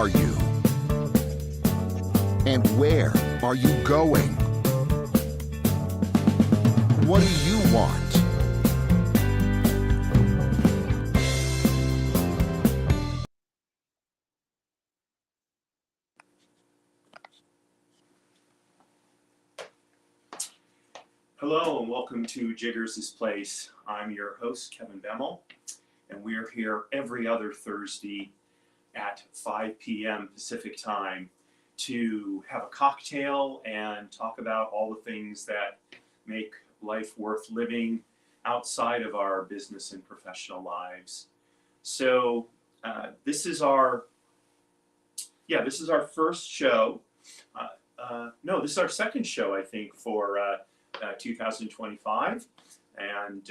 are you? And where are you going? What do you want? Hello and welcome to Jiggers' Place. I'm your host, Kevin Bemmel, and we're here every other Thursday at 5 p.m. Pacific time to have a cocktail and talk about all the things that make life worth living outside of our business and professional lives. So this is our first show. No, this is our second show, I think, for 2025, and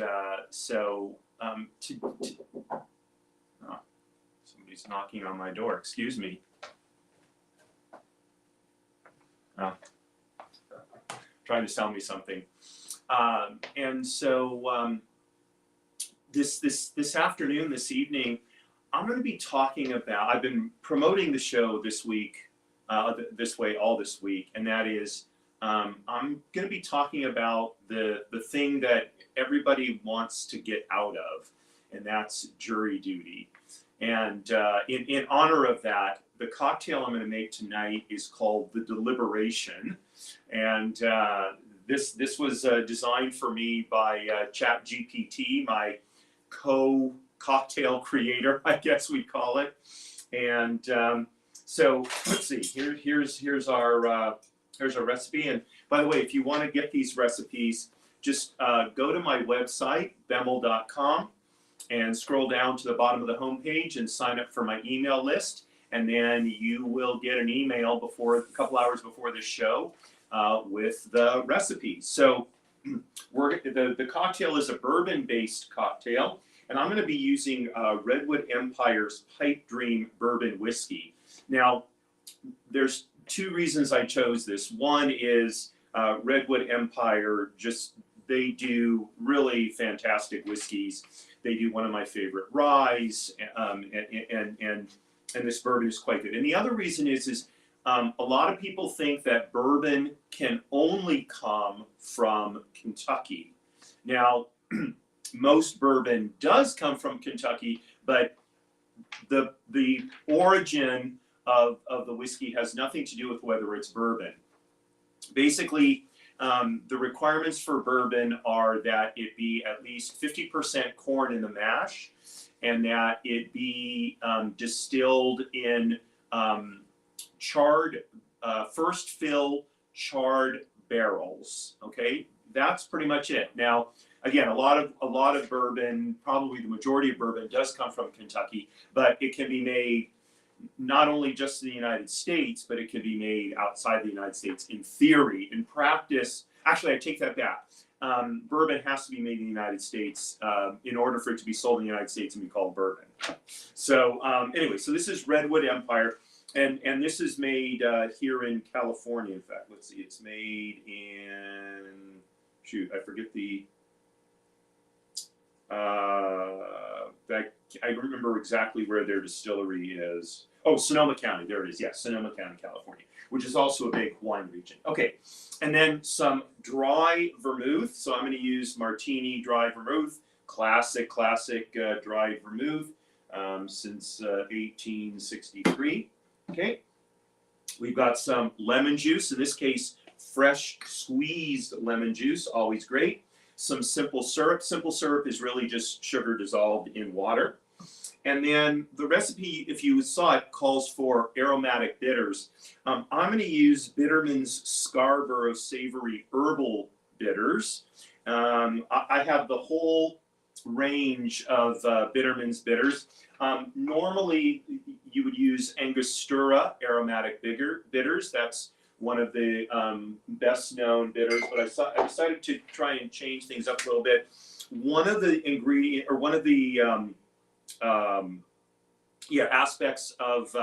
somebody's knocking on my door. Excuse me. Trying to sell me something. This afternoon, this evening, I'm going to be talking about. I've been promoting the show this week, all this week, and that is. I'm going to be talking about the thing that everybody wants to get out of, and that's jury duty. And in honor of that, the cocktail I'm going to make tonight is called the Deliberation. And this was designed for me by ChatGPT, my co-cocktail creator, I guess we call it. And so let's see. Here's our recipe. And by the way, if you want to get these recipes, just go to my website, bemmel.com, and scroll down to the bottom of the homepage and sign up for my email list. And then you will get an email a couple hours before the show with the recipes. So the cocktail is a bourbon-based cocktail, and I'm going to be using Redwood Empire's Pipe Dream Bourbon Whiskey. Now, there's two reasons I chose this. One is Redwood Empire, they do really fantastic whiskeys. They do one of my favorite ryes, and this bourbon is quite good. And the other reason is a lot of people think that bourbon can only come from Kentucky. Now, most bourbon does come from Kentucky, but the origin of the whiskey has nothing to do with whether it's bourbon. Basically, the requirements for bourbon are that it be at least 50% corn in the mash, and that it be distilled in charred, first fill charred barrels. Okay, that's pretty much it. Now, again, a lot of bourbon, probably the majority of bourbon, does come from Kentucky, but it can be made not only just in the United States, but it can be made outside the United States in theory. In practice, actually, I take that back. Bourbon has to be made in the United States in order for it to be sold in the United States and be called bourbon. So anyway, so this is Redwood Empire, and this is made here in California. In fact, let's see, it's made in, I forget the, I remember exactly where their distillery is. Oh, Sonoma County, there it is. Yes, Sonoma County, California, which is also a big wine region. Okay, and then some dry vermouth. So I'm going to use Martini Dry Vermouth, classic dry vermouth since 1863. Okay, we've got some lemon juice. In this case, fresh squeezed lemon juice, always great. Some simple syrup. Simple syrup is really just sugar dissolved in water. And then the recipe, if you saw it, calls for aromatic bitters. I'm going to use Bitterman's Scarborough Savory Herbal Bitters. I have the whole range of Bitterman's bitters. Normally, you would use Angostura Aromatic Bitters. That's one of the best known bitters, but I decided to try and change things up a little bit. One of the aspects of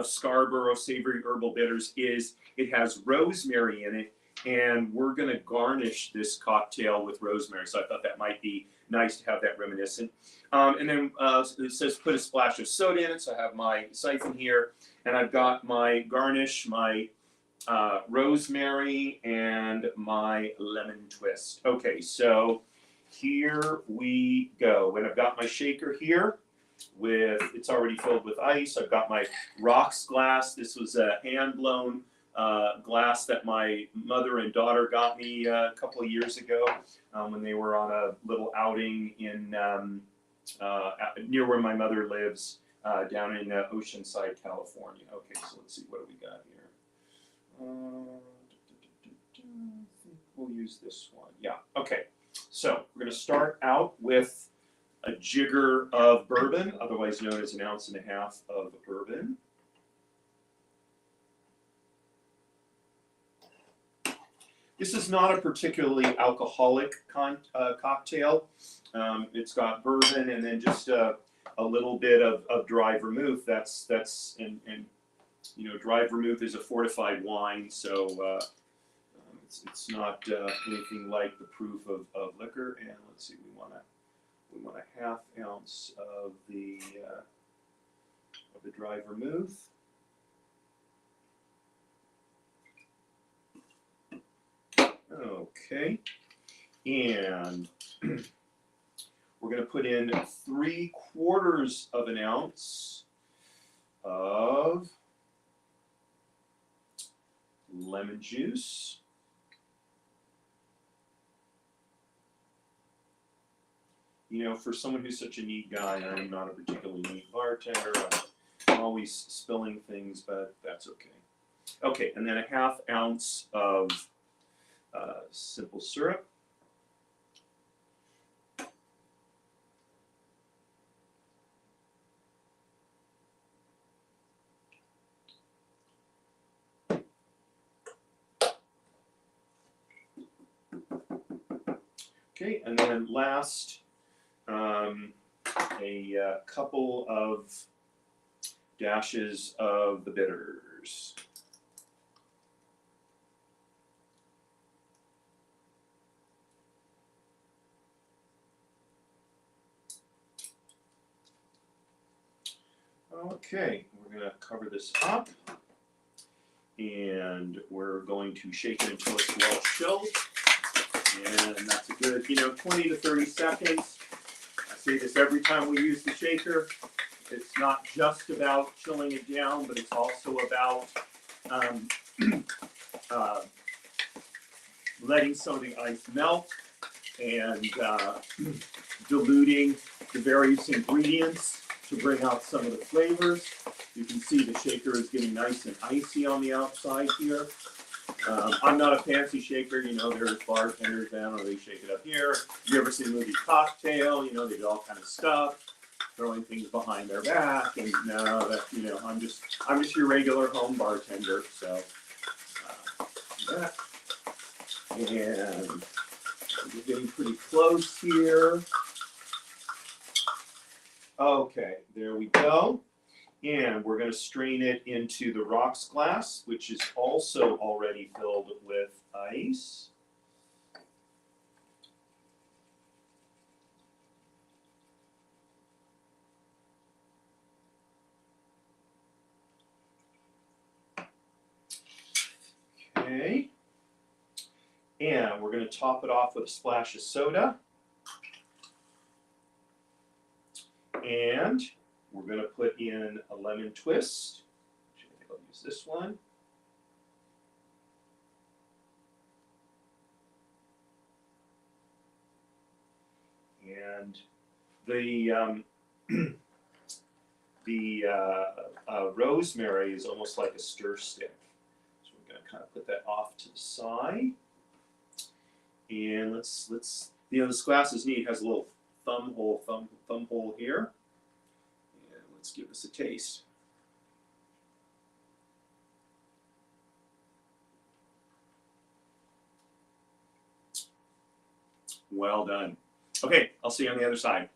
Scarborough Savory Herbal Bitters is it has rosemary in it, and we're going to garnish this cocktail with rosemary. So I thought that might be nice to have that reminiscent. And then it says put a splash of soda in it. So I have my siphon here, and I've got my garnish, my rosemary, and my lemon twist. Okay, so here we go. And I've got my shaker here it's already filled with ice. I've got my rocks glass. This was a hand blown glass that my mother and daughter got me a couple of years ago when they were on a little outing in near where my mother lives down in Oceanside, California. Okay, so let's see, what do we got here? I think we'll use this one. Yeah, okay. So we're going to start out with a jigger of bourbon, otherwise known as 1.5 ounces of bourbon. This is not a particularly alcoholic cocktail. It's got bourbon and then just a little bit of dry vermouth. And you know, dry vermouth is a fortified wine, so it's not anything like the proof of liquor. And let's see, we want 1/2 ounce of the dry vermouth. Okay, and we're going to put in 3/4 ounce of lemon juice. You know, for someone who's such a neat guy, I'm not a particularly neat bartender. I'm always spilling things, but that's okay. Okay, and then 1/2 ounce of simple syrup. Okay, and then last, a couple of dashes of the bitters. Okay, we're going to cover this up, and we're going to shake it until it's well chilled. And that's a good, 20 to 30 seconds. I say this every time we use the shaker. It's not just about chilling it down, but it's also about letting some of the ice melt and diluting the various ingredients to bring out some of the flavors. You can see the shaker is getting nice and icy on the outside here. I'm not a fancy shaker, there's bartenders down, or they shake it up here. You ever see the movie Cocktail? They do all kind of stuff, throwing things behind their back, and no, that I'm just your regular home bartender. So that, and we're getting pretty close here. Okay, there we go. And we're going to strain it into the rocks glass, which is also already filled with ice. Okay. And we're going to top it off with a splash of soda. And we're going to put in a lemon twist. I think I'll use this one. And the rosemary is almost like a stir stick. So we're going to kind of put that off to the side. And let's this glass is neat. It has a little thumb hole here. And let's give this a taste. Well done. Okay, I'll see you on the other side.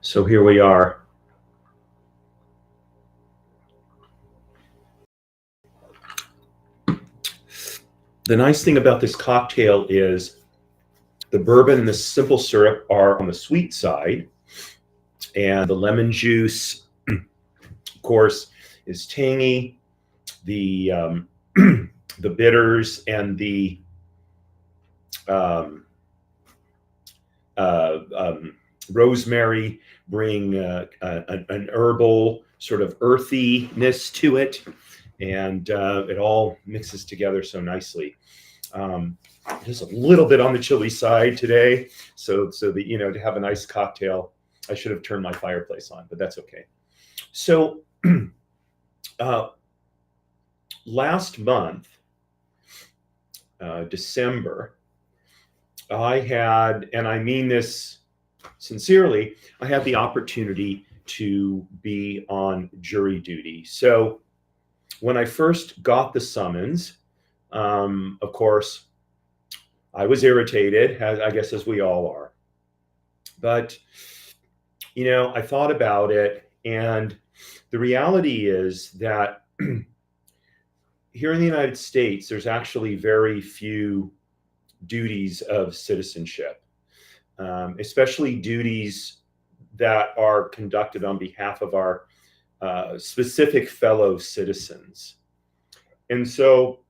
So here we are. The nice thing about this cocktail is the bourbon and the simple syrup are on the sweet side, and the lemon juice, of course, is tangy. The the bitters and the rosemary bring an herbal sort of earthiness to it, and it all mixes together so nicely. Just a little bit on the chilly side today, so that, you know, to have a nice cocktail. I should have turned my fireplace on, but that's okay. So last month, December, I had, and I mean this sincerely, I had the opportunity to be on jury duty. So when I first got the summons, of course, I was irritated, I guess, as we all are. But, you know, I thought about it, and the reality is that here in the United States, there's actually very few duties of citizenship, especially duties that are conducted on behalf of our specific fellow citizens. And so,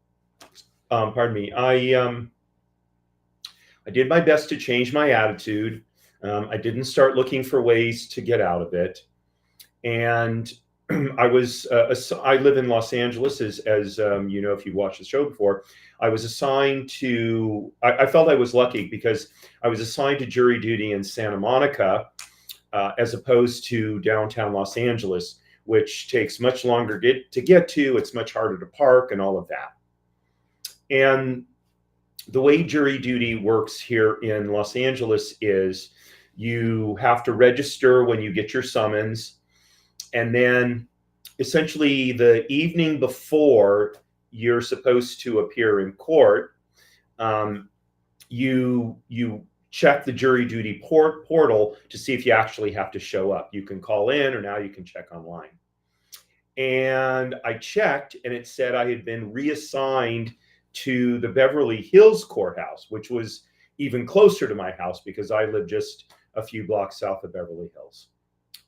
pardon me, I did my best to change my attitude. I didn't start looking for ways to get out of it. And I live in Los Angeles, as you know, if you've watched the show before. I was assigned to, I felt I was lucky because I was assigned to jury duty in Santa Monica, as opposed to downtown Los Angeles, which takes much longer to get to. It's much harder to park and all of that. And the way jury duty works here in Los Angeles is you have to register when you get your summons. And then essentially the evening before you're supposed to appear in court, you check the jury duty portal to see if you actually have to show up. You can call in, or now you can check online. And I checked, and it said I had been reassigned to the Beverly Hills courthouse, which was even closer to my house because I live just a few blocks south of Beverly Hills.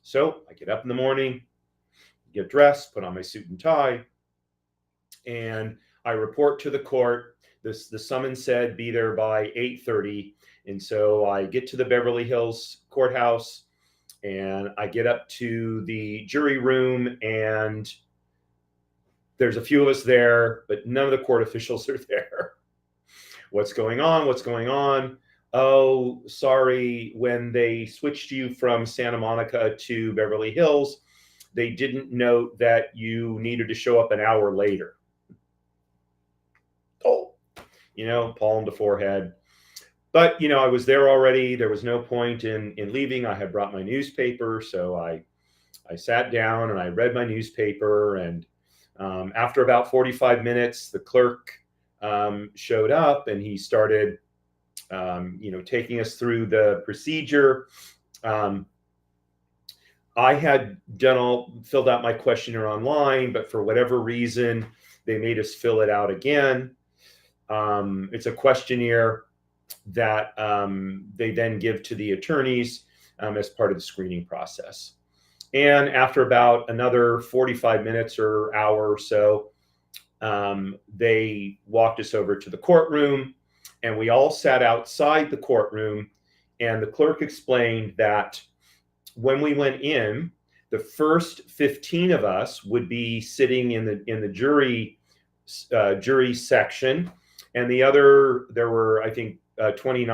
So I get up in the morning, get dressed, put on my suit and tie, and I report to the court. The summons said be there by 8:30. And so I get to the Beverly Hills courthouse, and I get up to the jury room, and there's a few of us there, but none of the court officials are there. What's going on? What's going on? Oh, sorry, when they switched you from Santa Monica to Beverly Hills, they didn't note that you needed to show up an hour later. Oh, you know, palm to forehead. But, you know, I was there already. There was no point in leaving. I had brought my newspaper. So I sat down and I read my newspaper. And after about 45 minutes, the clerk showed up, and he started, you know, taking us through the procedure. I had filled out my questionnaire online, but for whatever reason, they made us fill it out again. It's a questionnaire that they then give to the attorneys as part of the screening process. And after about another 45 minutes or hour or so, they walked us over to the courtroom, and we all sat outside the courtroom. And the clerk explained that when we went in, the first 15 of us would be sitting in the jury section, and the other, there were, I think, 28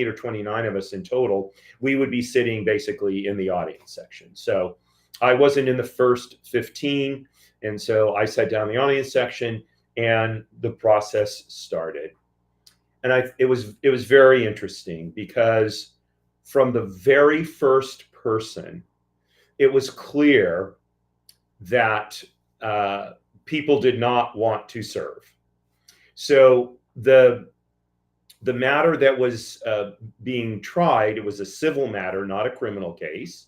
or 29 of us in total. We would be sitting basically in the audience section. So I wasn't in the first 15, and so I sat down in the audience section, and the process started. And it was very interesting because from the very first person, it was clear that people did not want to serve. So the matter that was being tried, it was a civil matter, not a criminal case.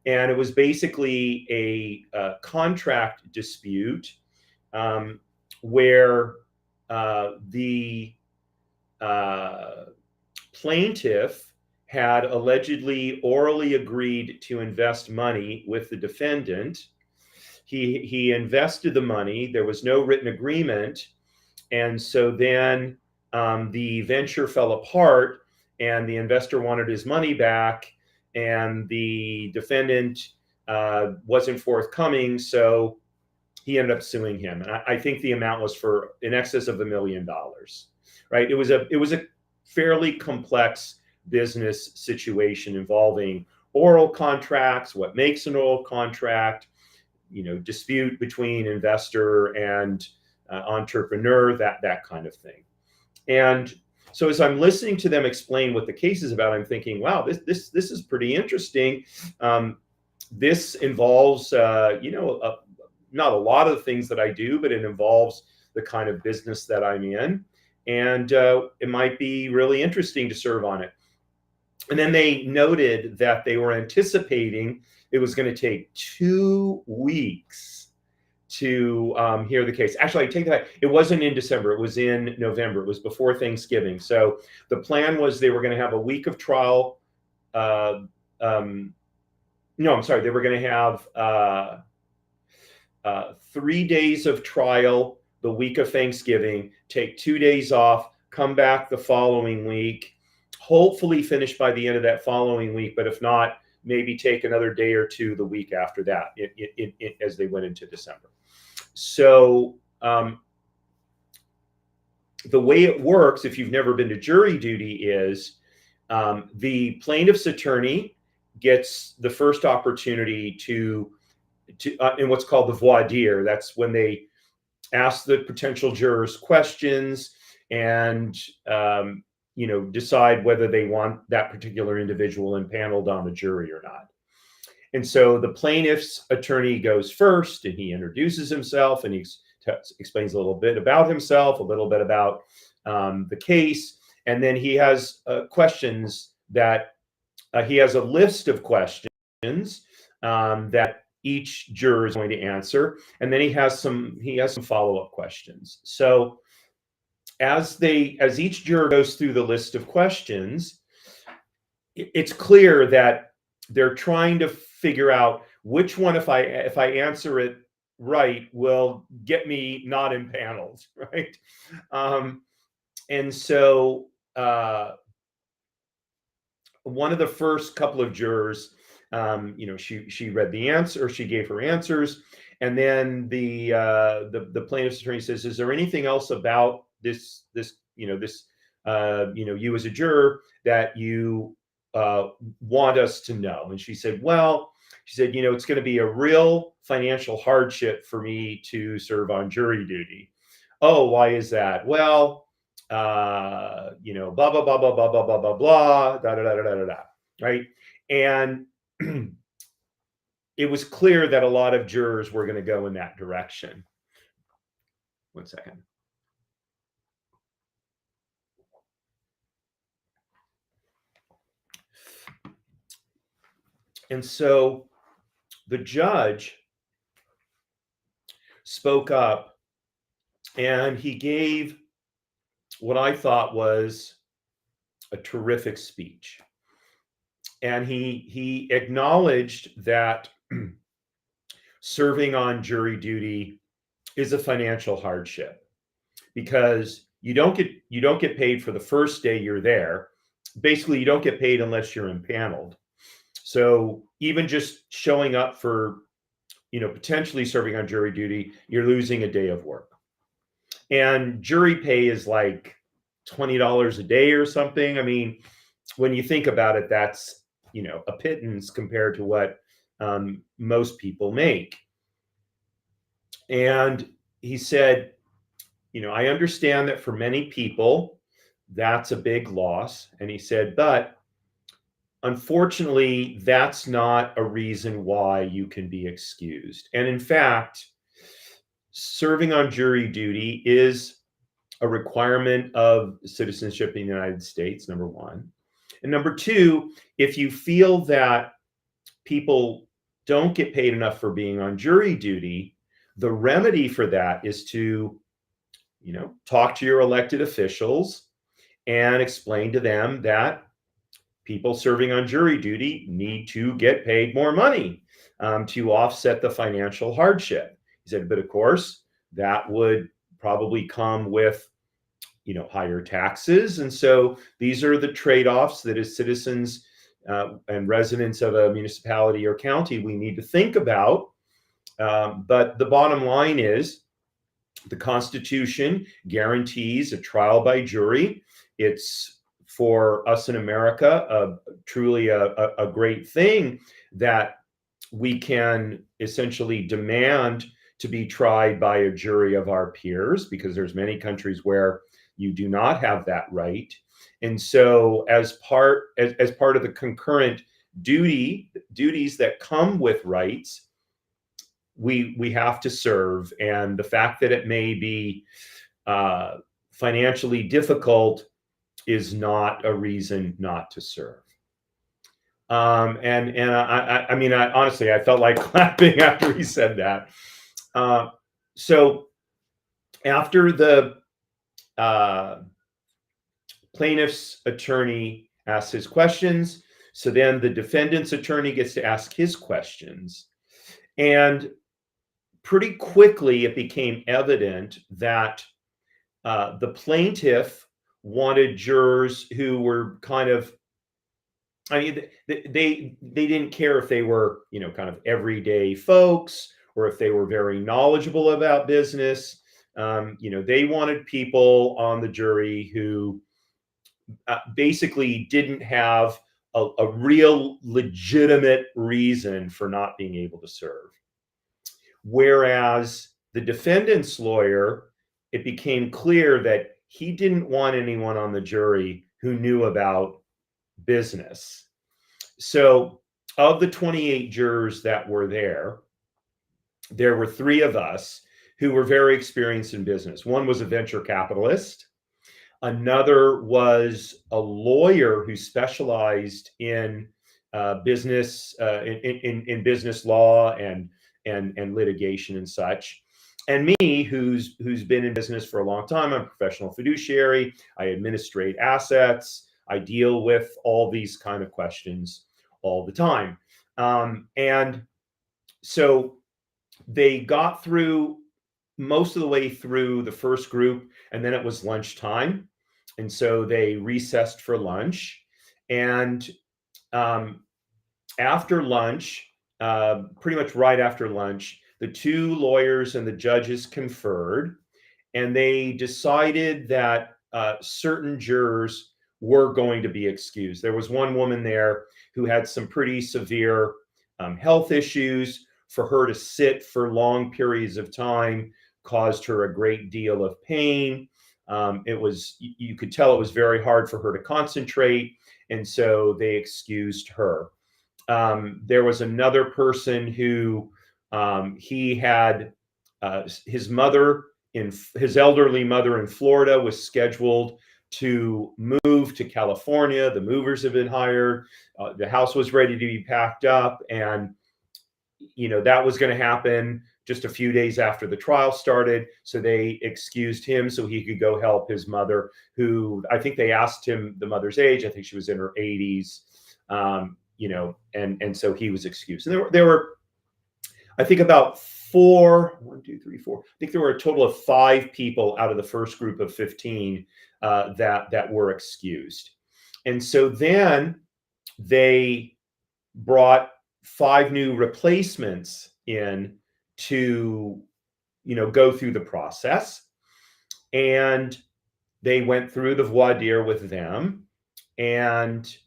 And it was basically a contract dispute where the plaintiff had allegedly orally agreed to invest money with the defendant. He invested the money. There was no written agreement. And so then the venture fell apart and the investor wanted his money back and the defendant wasn't forthcoming. So he ended up suing him. And I think the amount was for in excess of $1 million, right? It was a fairly complex business situation involving oral contracts, what makes an oral contract, dispute between investor and entrepreneur, that kind of thing. And so as I'm listening to them explain what the case is about, I'm thinking, wow, this is pretty interesting. This involves, not a lot of the things that I do, but it involves the kind of business that I'm in. And it might be really interesting to serve on it. And then they noted that they were anticipating it was going to take 2 weeks to hear the case. Actually, I take that back. It wasn't in December. It was in November. It was before Thanksgiving. So the plan was they were going to have a week of trial. No, I'm sorry. They were going to have 3 days of trial the week of Thanksgiving, take 2 days off, come back the following week, hopefully finish by the end of that following week. But if not, maybe take another day or two the week after that as they went into December. So the way it works, if you've never been to jury duty, is the plaintiff's attorney gets the first opportunity to in what's called the voir dire. That's when they ask the potential jurors questions and decide whether they want that particular individual impaneled on the jury or not. And so the plaintiff's attorney goes first and he introduces himself and he explains a little bit about himself, a little bit about the case. And then he has questions that he has a list of questions that each juror is going to answer. And then he has some follow-up questions. So as each juror goes through the list of questions, it's clear that they're trying to figure out which one, if I answer it right, will get me not impaneled, right? And so one of the first couple of jurors, she read the answer, or she gave her answers, and then the plaintiff's attorney says, "Is there anything else about this you as a juror that you want us to know?" And she said, it's going to be a real financial hardship for me to serve on jury duty. Oh, why is that? Well, blah blah blah blah blah blah blah blah blah da da da da da da, right? And it was clear that a lot of jurors were going to go in that direction. One second. And so the judge spoke up and he gave what I thought was a terrific speech. And he acknowledged that serving on jury duty is a financial hardship because you don't get paid for the first day you're there. Basically, you don't get paid unless you're impaneled. So even just showing up for, potentially serving on jury duty, you're losing a day of work. And jury pay is like $20 a day or something. I mean, when you think about it, that's, a pittance compared to what most people make. And he said, I understand that for many people, that's a big loss. And he said, but unfortunately, that's not a reason why you can be excused. And in fact, serving on jury duty is a requirement of citizenship in the United States, number one. And number two, if you feel that people don't get paid enough for being on jury duty, the remedy for that is to, talk to your elected officials and explain to them that people serving on jury duty need to get paid more money to offset the financial hardship. He said, but of course, that would probably come with higher taxes. And so these are the trade-offs that as citizens and residents of a municipality or county, we need to think about. But the bottom line is the Constitution guarantees a trial by jury. It's for us in America truly a great thing that we can essentially demand to be tried by a jury of our peers, because there's many countries where you do not have that right. And so as part of the concurrent duties that come with rights, we have to serve. And the fact that it may be financially difficult is not a reason not to serve. And I mean, honestly, I felt like clapping after he said that. So after the plaintiff's attorney asks his questions, so then the defendant's attorney gets to ask his questions. And pretty quickly, it became evident that the plaintiff wanted jurors who were kind of, I mean, they didn't care if they were, kind of everyday folks or if they were very knowledgeable about business. They wanted people on the jury who basically didn't have a real legitimate reason for not being able to serve. Whereas the defendant's lawyer, it became clear that he didn't want anyone on the jury who knew about business. So of the 28 jurors that were there were 3 of us who were very experienced in business. One was a venture capitalist. Another was a lawyer who specialized in business, in business law and litigation and such. And me, who's been in business for a long time. I'm a professional fiduciary. I administrate assets. I deal with all these kind of questions all the time. And so they got through most of the way through the first group, and then it was lunchtime. And so they recessed for lunch. And after lunch, pretty much right after lunch, the 2 lawyers and the judges conferred, and they decided that certain jurors were going to be excused. There was one woman there who had some pretty severe health issues. For her to sit for long periods of time caused her a great deal of pain. You could tell it was very hard for her to concentrate, and so they excused her. There was another person who he had his elderly mother in Florida was scheduled to move to California. The movers have been hired. The house was ready to be packed up, and that was going to happen just a few days after the trial started. So they excused him so he could go help his mother, who I think they asked him the mother's age. I think she was in her 80s, and so he was excused. And there were, I think about 4, 1, 2, 3, 4. I think there were a total of 5 people out of the first group of 15 that were excused. And so then they brought 5 new replacements in to, go through the process. And they went through the voir dire with them, and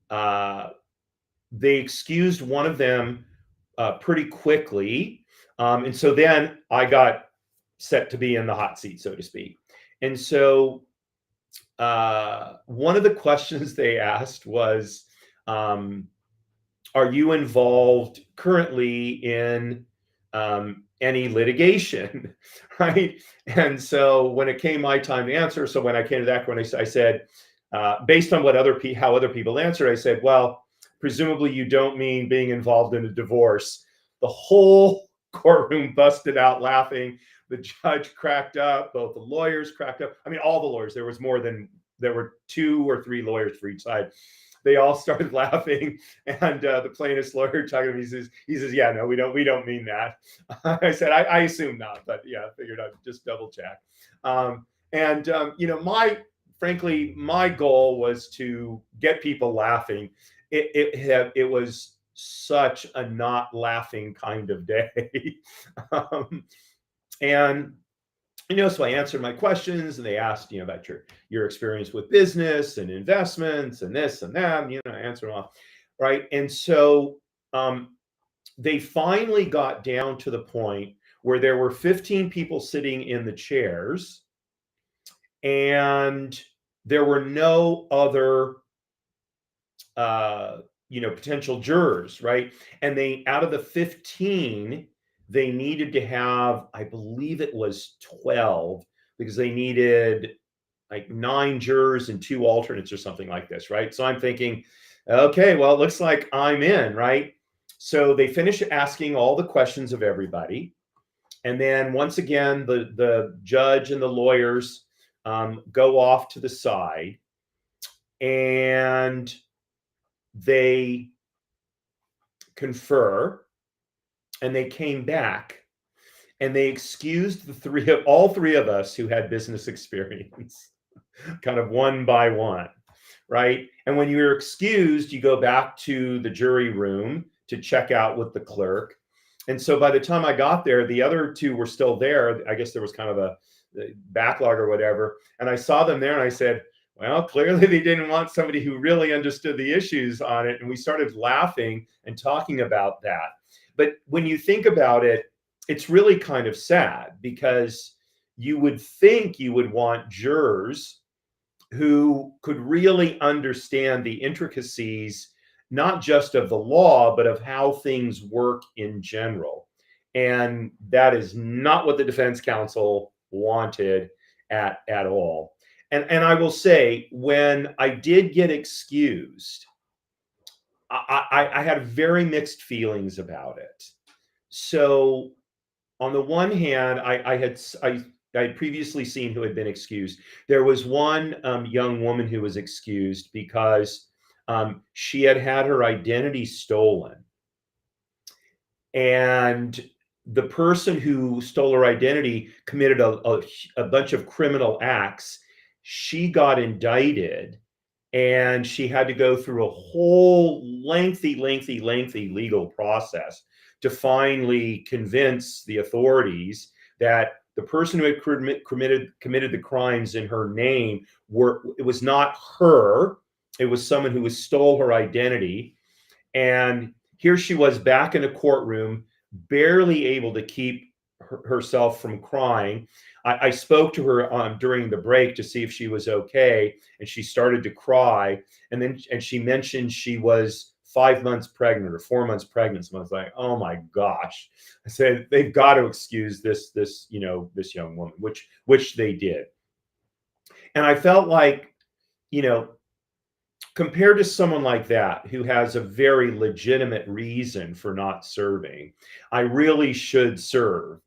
they excused one of them pretty quickly. And so then I got set to be in the hot seat, so to speak. And so one of the questions they asked was, are you involved currently in any litigation, right? And so when it came my time to answer, when I came to that, when I said, based on what how other people answered, I said, well, presumably you don't mean being involved in a divorce. The whole courtroom busted out laughing. The judge cracked up. Both the lawyers cracked up. I mean, all the lawyers. There were 2 or 3 lawyers for each side. They all started laughing, and the plaintiff's lawyer talking to me, he says, yeah, no, we don't mean that. I said, I assume not, but yeah, I figured I'd just double check. Frankly, my goal was to get people laughing. It was such a not laughing kind of day. And so I answered my questions, and they asked, about your experience with business and investments and this and that. I answered them all, right? And so they finally got down to the point where there were 15 people sitting in the chairs, and there were no other potential jurors, right? And out of the 15, they needed to have, I believe it was 12, because they needed like 9 jurors and 2 alternates or something like this, right? So I'm thinking, okay, well, it looks like I'm in, right? So they finish asking all the questions of everybody. And then once again, the judge and the lawyers go off to the side, and they confer, and they came back, and they excused all three of us who had business experience, kind of one by one, right? And when you're excused, you go back to the jury room to check out with the clerk. And so by the time I got there, the other 2 were still there. I guess there was kind of a backlog or whatever. And I saw them there, and I said, well, clearly they didn't want somebody who really understood the issues on it. And we started laughing and talking about that. But when you think about it, it's really kind of sad, because you would think you would want jurors who could really understand the intricacies, not just of the law, but of how things work in general. And that is not what the defense counsel wanted at all. And I will say, when I did get excused, I had very mixed feelings about it. So on the one hand, I had previously seen who had been excused. There was one young woman who was excused because she had her identity stolen. And the person who stole her identity committed a bunch of criminal acts. She got indicted, and she had to go through a whole lengthy legal process to finally convince the authorities that the person who had committed the crimes in her name it was not her. It was someone who stole her identity. And here she was back in a courtroom, barely able to keep herself from crying. I spoke to her during the break to see if she was okay, and she started to cry. And she mentioned she was 5 months pregnant or 4 months pregnant. So I was like, oh my gosh. I said, they've got to excuse this young woman, which they did. And I felt like, compared to someone like that who has a very legitimate reason for not serving, I really should serve.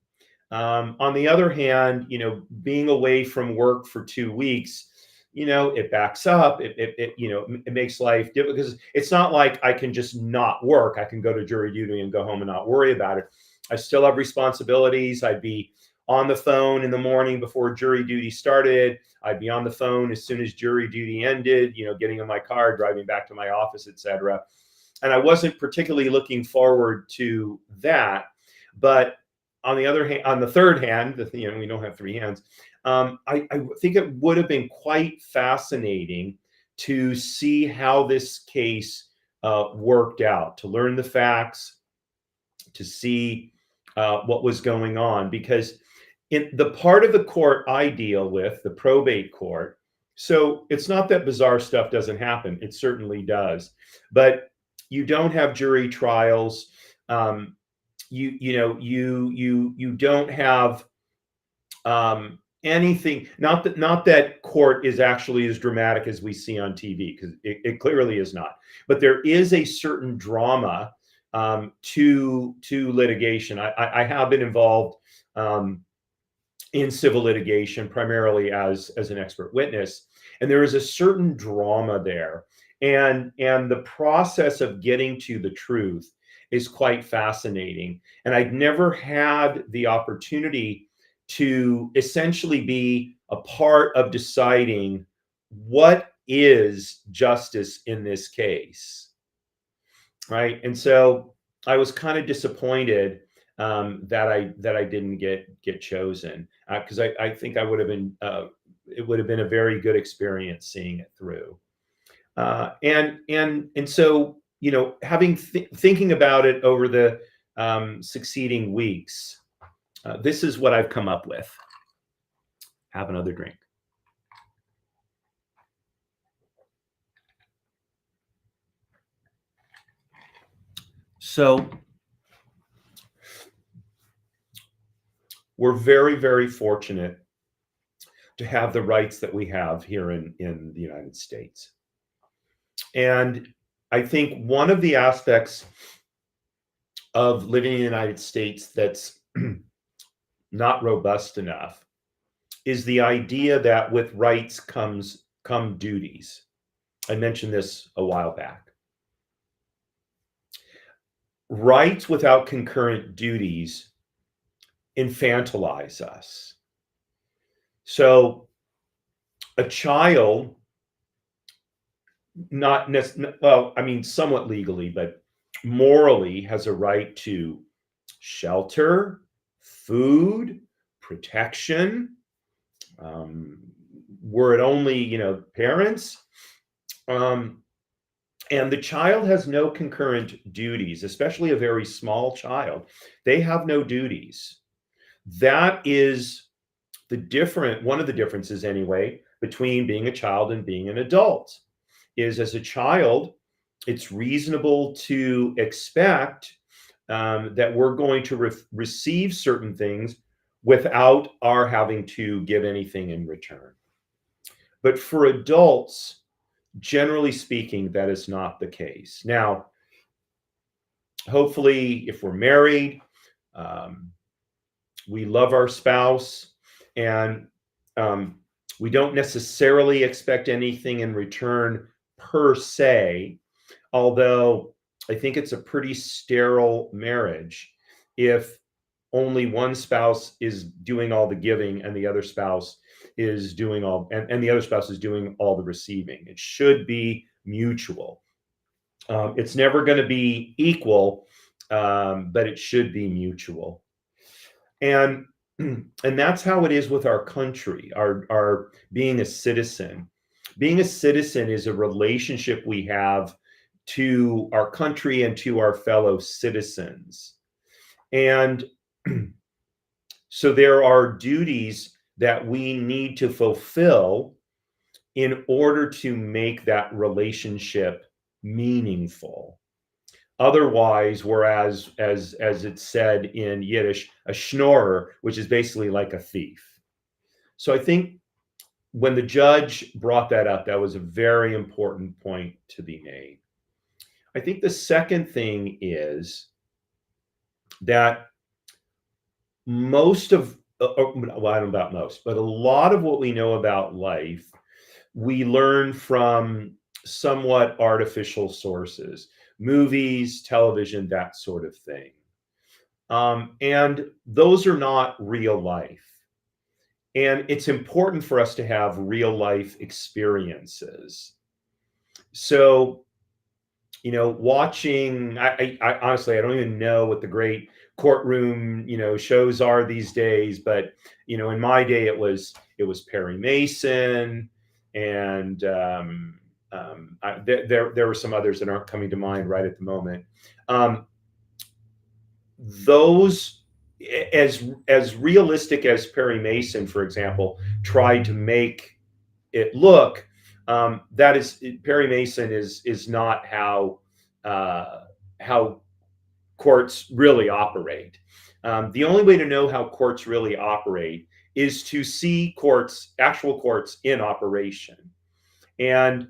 On the other hand, being away from work for 2 weeks, it backs up. It makes life difficult, because it's not like I can just not work. I can go to jury duty and go home and not worry about it. I still have responsibilities. I'd be on the phone in the morning before jury duty started. I'd be on the phone as soon as jury duty ended, getting in my car, driving back to my office, etc. And I wasn't particularly looking forward to that. But on the other hand, on the third hand, we don't have 3 hands. I think it would have been quite fascinating to see how this case worked out, to learn the facts, to see what was going on. Because in the part of the court I deal with, the probate court, so it's not that bizarre stuff doesn't happen. It certainly does. But you don't have jury trials. You don't have anything. Not that court is actually as dramatic as we see on TV, because it clearly is not. But there is a certain drama to litigation. I have been involved in civil litigation, primarily as an expert witness, and there is a certain drama there, and the process of getting to the truth is quite fascinating. And I'd never had the opportunity to essentially be a part of deciding what is justice in this case, right? And so I was kind of disappointed that I didn't get chosen, because I think I would have been it would have been a very good experience seeing it through. And so, you know, thinking about it over the succeeding weeks, this is what I've come up with. Have another drink. So we're very, very fortunate to have the rights that we have here in the United States. And I think one of the aspects of living in the United States that's not robust enough is the idea that with rights come duties. I mentioned this a while back. Rights without concurrent duties infantilize us. So a child, not necessarily, well, I mean, somewhat legally, but morally has a right to shelter, food, protection. Were it only, you know, parents. And the child has no concurrent duties, especially a very small child. They have no duties. That is one of the differences anyway, between being a child and being an adult, is as a child, it's reasonable to expect that we're going to receive certain things without our having to give anything in return. But for adults, generally speaking, that is not the case. Now, hopefully, if we're married, we love our spouse, and we don't necessarily expect anything in return per se, although I think it's a pretty sterile marriage if only one spouse is doing all the giving and the other spouse is doing all, and the other spouse is doing all the receiving. It should be mutual. It's never going to be equal, but it should be mutual. And that's how it is with our country, our being a citizen. Being a citizen is a relationship we have to our country and to our fellow citizens. And so there are duties that we need to fulfill in order to make that relationship meaningful. Otherwise, whereas as it's said in Yiddish, a schnorrer, which is basically like a thief. So I think when the judge brought that up, that was a very important point to be made. I think the second thing is that most of, well, I don't know about most, but a lot of what we know about life, we learn from somewhat artificial sources, movies, television, that sort of thing. And those are not real life. And it's important for us to have real life experiences. So, you know, watching, I honestly, I don't even know what the great courtroom, you know, shows are these days, but, you know, in my day, it was Perry Mason, and there were some others that aren't coming to mind right at the moment. Those, as realistic as Perry Mason, for example, tried to make it look, that is, Perry Mason is not how courts really operate. The only way to know how courts really operate is to see courts, actual courts in operation. And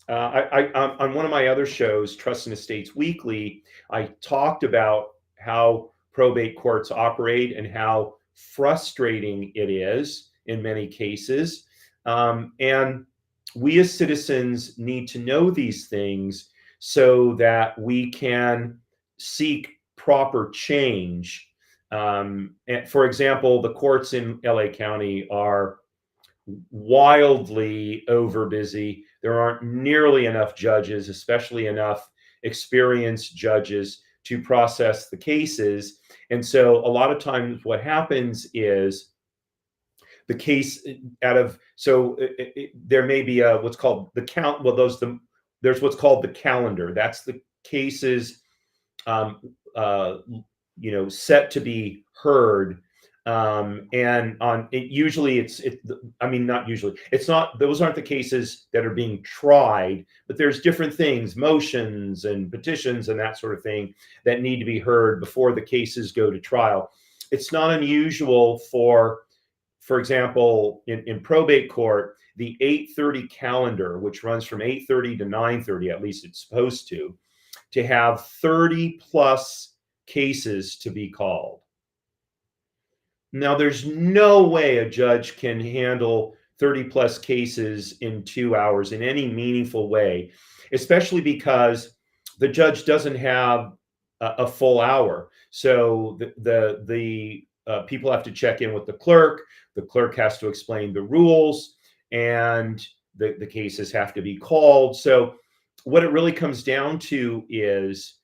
on one of my other shows, Trust and Estates Weekly, I talked about how probate courts operate and how frustrating it is in many cases. And we as citizens need to know these things so that we can seek proper change. And for example, the courts in LA County are wildly over busy. There aren't nearly enough judges, especially enough experienced judges to process the cases. And so a lot of times what happens is the case there may be what's called the count. Well, there's what's called the calendar. That's the cases, um, uh, set to be heard. And on it, usually not usually, it's not, those aren't the cases that are being tried, but there's different things, motions and petitions and that sort of thing that need to be heard before the cases go to trial. It's not unusual for example, in probate court, the 8:30 calendar, which runs from 8:30 to 9:30, at least it's supposed to have 30 plus cases to be called. Now, there's no way a judge can handle 30 plus cases in 2 hours in any meaningful way, especially because the judge doesn't have a full hour. So the people have to check in with the clerk. The clerk has to explain the rules, and the cases have to be called. So what it really comes down to is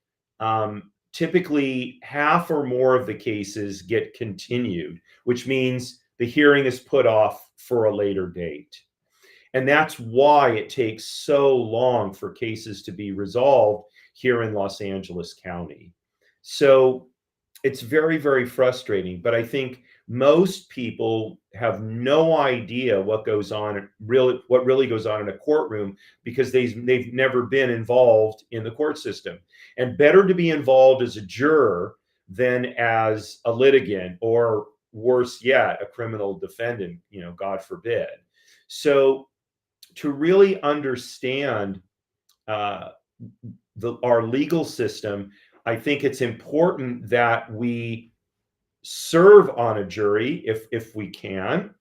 typically half or more of the cases get continued, which means the hearing is put off for a later date. And that's why it takes so long for cases to be resolved here in Los Angeles County. So it's very, very frustrating, but I think most people have no idea what really goes on in a courtroom because they've never been involved in the court system. And better to be involved as a juror than as a litigant, or worse yet, a criminal defendant, God forbid. So to really understand our legal system, I think it's important that we serve on a jury if we can,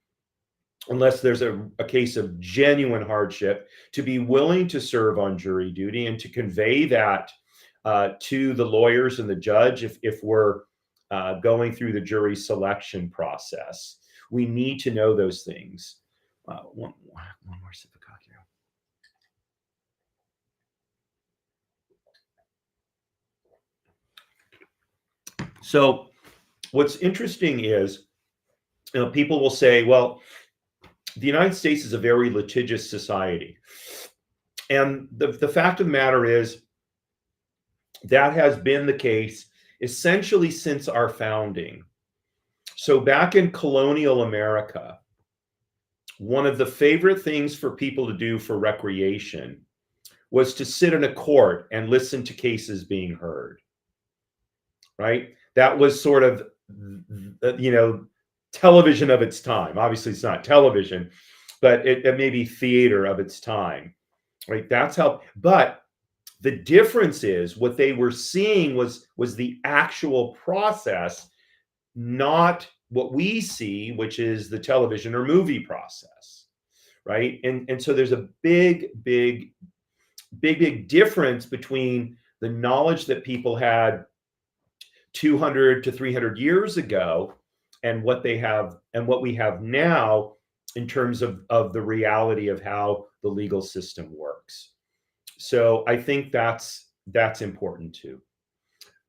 unless there's a case of genuine hardship, to be willing to serve on jury duty and to convey that to the lawyers and the judge if we're going through the jury selection process. We need to know those things. One more sip of cocktail. So what's interesting is, people will say, well, the United States is a very litigious society. And the fact of the matter is that has been the case essentially since our founding. So back in colonial America, one of the favorite things for people to do for recreation was to sit in a court and listen to cases being heard, right? That was sort of, television of its time. Obviously, it's not television, but it may be theater of its time, right? That's how, but the difference is what they were seeing was the actual process, not what we see, which is the television or movie process, right? And so there's a big difference between the knowledge that people had 200 to 300 years ago and what they have and what we have now in terms of the reality of how the legal system works. So I think that's important too.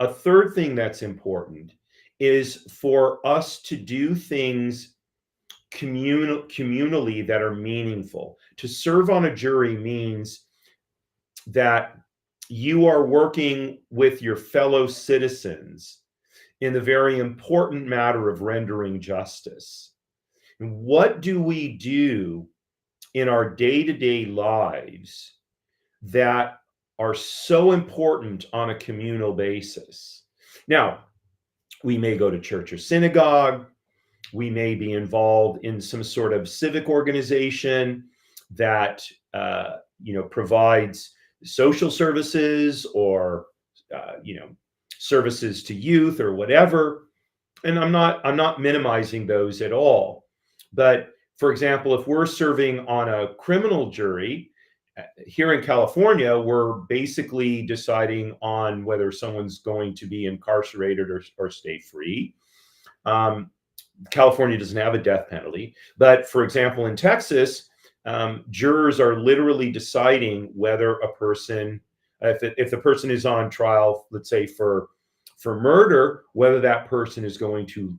A third thing that's important is for us to do things communally that are meaningful. To serve on a jury means that you are working with your fellow citizens in the very important matter of rendering justice. And what do we do in our day-to-day lives that are so important on a communal basis? Now, we may go to church or synagogue, We may be involved in some sort of civic organization that provides social services or services to youth or whatever. And I'm not minimizing those at all. But for example, if we're serving on a criminal jury here in California, we're basically deciding on whether someone's going to be incarcerated or stay free. California doesn't have a death penalty, but for example, in Texas, jurors are literally deciding whether a person, if the person is on trial, let's say for murder, whether that person is going to,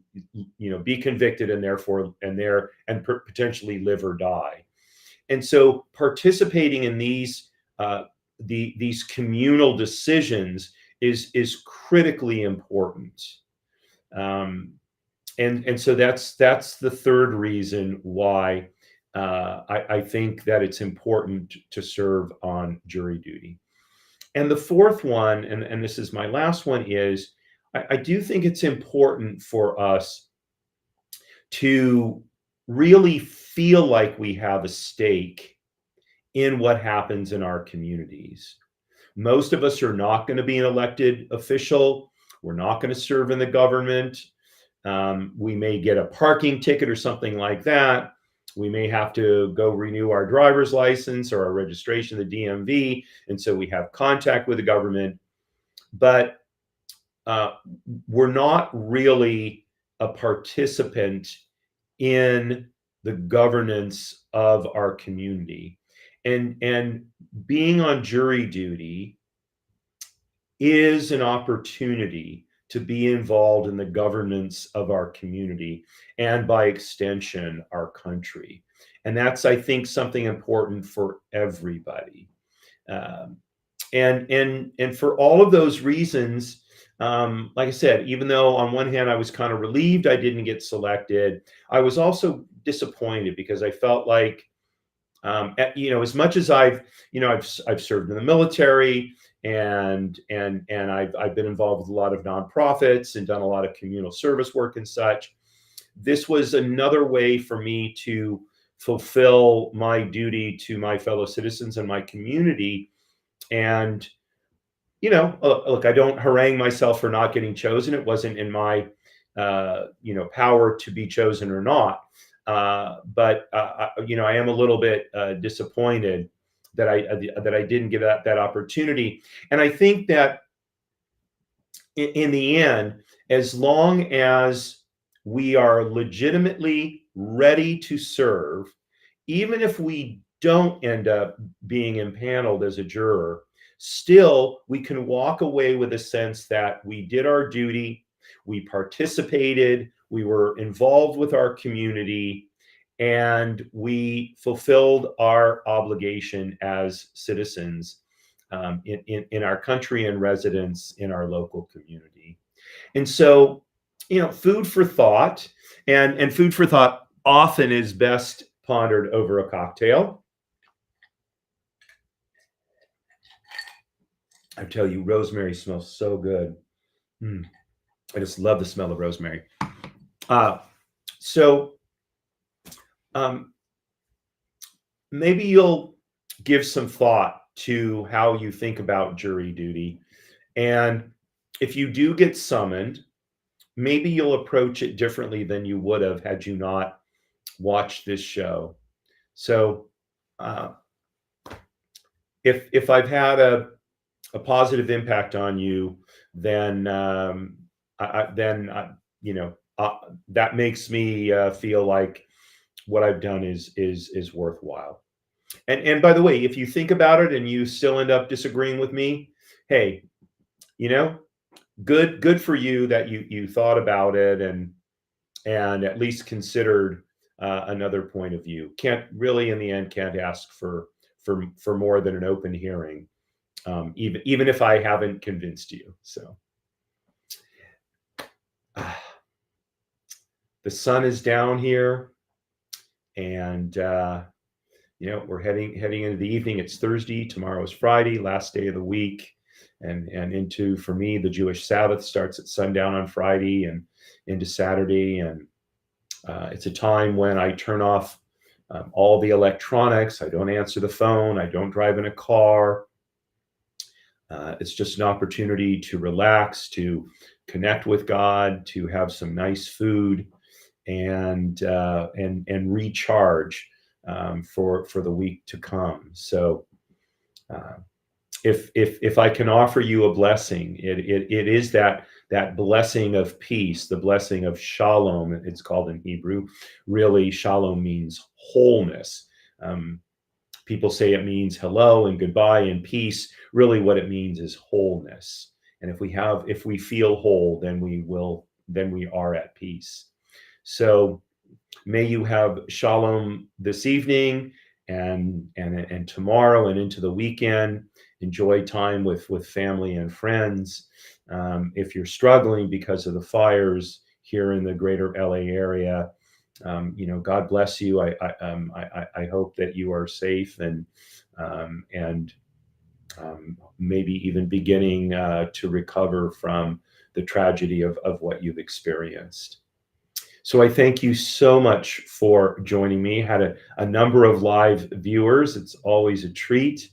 be convicted and therefore potentially live or die. And so, participating in these communal decisions is critically important. And so that's the third reason why I think that it's important to serve on jury duty. And the fourth one, and this is my last one, is I do think it's important for us to really feel like we have a stake in what happens in our communities. Most of us are not going to be an elected official. We're not going to serve in the government. We may get a parking ticket or something like that. We may have to go renew our driver's license or our registration at the DMV. And so we have contact with the government. But we're not really a participant in the governance of our community. And being on jury duty is an opportunity to be involved in the governance of our community and by extension, our country. And that's, I think, something important for everybody. And for all of those reasons, like I said, even though on one hand I was kind of relieved I didn't get selected, I was also disappointed because I felt like, as much as I've served in the military and I've been involved with a lot of nonprofits and done a lot of communal service work and such, this was another way for me to fulfill my duty to my fellow citizens and my community. And look, I don't harangue myself for not getting chosen. It wasn't in my power to be chosen or not. But I am a little bit disappointed that I didn't get that opportunity. And I think that in the end, as long as we are legitimately ready to serve, even if we don't end up being impaneled as a juror, still we can walk away with a sense that we did our duty, we participated, we were involved with our community, and we fulfilled our obligation as citizens in our country and residents in our local community. And so, food for thought, and food for thought often is best pondered over a cocktail. I tell you, rosemary smells so good. I just love the smell of rosemary. So maybe you'll give some thought to how you think about jury duty. And if you do get summoned, maybe you'll approach it differently than you would have had you not watched this show. So if I've had a positive impact on you, then that makes me feel like what I've done is worthwhile. And by the way, if you think about it and you still end up disagreeing with me, hey, good for you that you thought about it and at least considered another point of view. Can't really, in the end, can't ask for more than an open hearing, even if I haven't convinced you. So the sun is down here, and we're heading into the evening. It's Thursday. Tomorrow is Friday, last day of the week, and into, for me, the Jewish Sabbath starts at sundown on Friday and into Saturday. And It's a time when I turn off all the electronics. I don't answer the phone. I don't drive in a car. It's just an opportunity to relax, to connect with God, to have some nice food, and recharge for the week to come. So, if I can offer you a blessing, it is that blessing of peace, the blessing of shalom. It's called in Hebrew. Really, shalom means wholeness. People say it means hello and goodbye and peace. Really, what it means is wholeness. And if we feel whole, then we are at peace. So may you have shalom this evening and tomorrow and into the weekend. Enjoy time with family and friends. If you're struggling because of the fires here in the greater LA area, God bless you. I hope that you are safe and maybe even beginning to recover from the tragedy of what you've experienced. So I thank you so much for joining me. Had a number of live viewers. It's always a treat.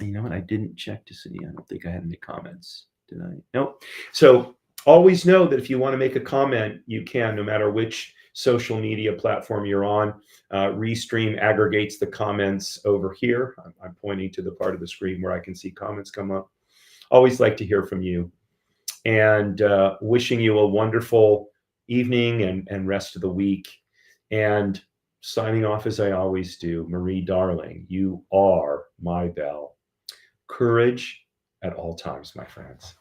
You know what? I didn't check to see. I don't think I had any comments. Did I? No. So always know that if you want to make a comment, you can, no matter which social media platform you're on. Restream aggregates the comments over here. I'm pointing to the part of the screen where I can see comments come up. Always like to hear from you. And wishing you a wonderful evening and rest of the week. And signing off as I always do, Marie, darling, you are my belle. Courage at all times, my friends.